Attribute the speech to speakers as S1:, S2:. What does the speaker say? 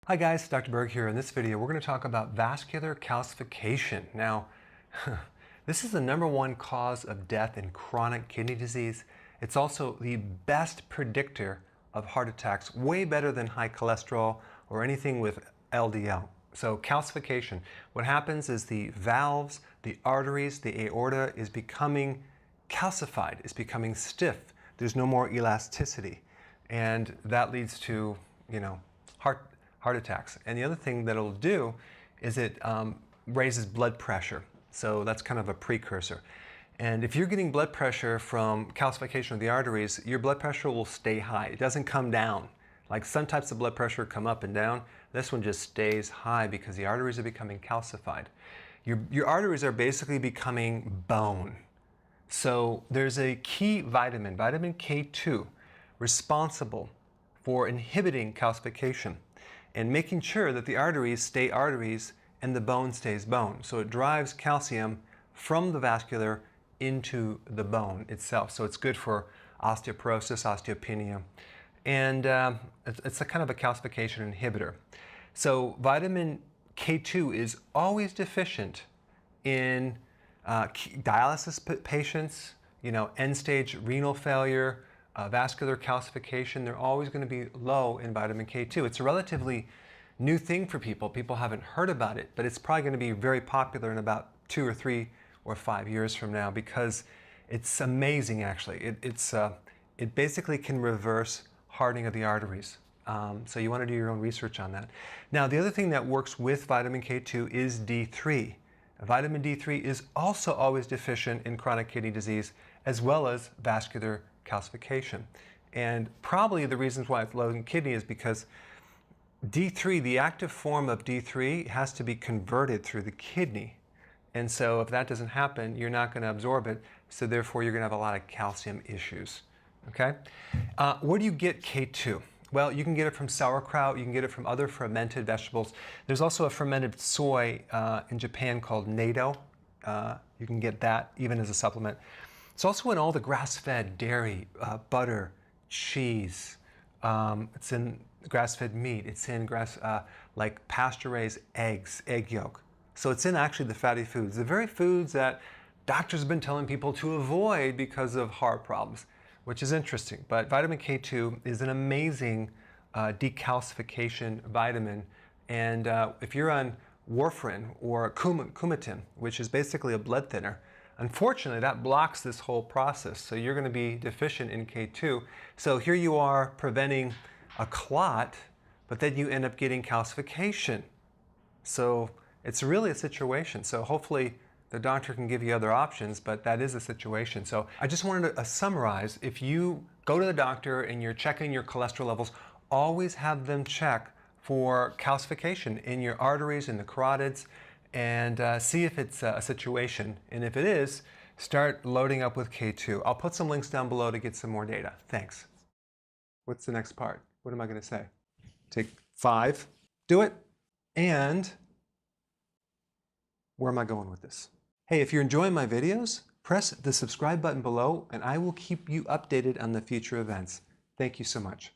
S1: Hi guys, Dr. Berg here. In this video, we're going to talk about vascular calcification. Now, this is the #1 cause of death in chronic kidney disease. It's also the best predictor of heart attacks, way better than high cholesterol or anything with LDL. So calcification, what happens is the valves, the arteries, the aorta is becoming calcified, is becoming stiff. There's no more elasticity. And that leads to, heart attacks. And the other thing that it'll do is it raises blood pressure. So that's kind of a precursor. And if you're getting blood pressure from calcification of the arteries, your blood pressure will stay high. It doesn't come down. Like some types of blood pressure come up and down. This one just stays high because the arteries are becoming calcified. Your arteries are basically becoming bone. So there's a key vitamin, vitamin K2, responsible for inhibiting calcification and making sure that the arteries stay arteries and the bone stays bone. So it drives calcium from the vascular into the bone itself. So it's good for osteoporosis, osteopenia, and it's a kind of a calcification inhibitor. So vitamin K2 is always deficient in dialysis patients, end-stage renal failure, vascular calcification. They're always going to be low in vitamin K2. It's a relatively new thing for people. People haven't heard about it, but it's probably going to be very popular in about 2 or 3 or 5 years from now because it's amazing, actually. It basically can reverse hardening of the arteries. So you want to do your own research on that. Now, the other thing that works with vitamin K2 is D3. Vitamin D3 is also always deficient in chronic kidney disease as well as vascular calcification. And probably the reasons why it's low in kidney is because D3, the active form of D3, has to be converted through the kidney. And so if that doesn't happen, you're not going to absorb it. So therefore, you're going to have a lot of calcium issues. Okay? Where do you get K2? Well, you can get it from sauerkraut. You can get it from other fermented vegetables. There's also a fermented soy in Japan called natto. You can get that even as a supplement. It's also in all the grass-fed dairy, butter, cheese. It's in grass-fed meat. It's in like pasture-raised eggs, egg yolk. So it's in actually the fatty foods, the very foods that doctors have been telling people to avoid because of heart problems, which is interesting. But vitamin K2 is an amazing decalcification vitamin. And if you're on warfarin or Coumadin, which is basically a blood thinner, unfortunately, that blocks this whole process. So you're going to be deficient in K2. So here you are preventing a clot, but then you end up getting calcification. So it's really a situation. So hopefully the doctor can give you other options, but that is a situation. So I just wanted to summarize. If you go to the doctor and you're checking your cholesterol levels, always have them check for calcification in your arteries, in the carotids, and see if it's a situation. And if it is, start loading up with K2. I'll put some links down below to get some more data. Thanks. What's the next part? What am I going to say? Take 5. Do it. And where am I going with this? Hey, if you're enjoying my videos, press the subscribe button below and I will keep you updated on the future events. Thank you so much.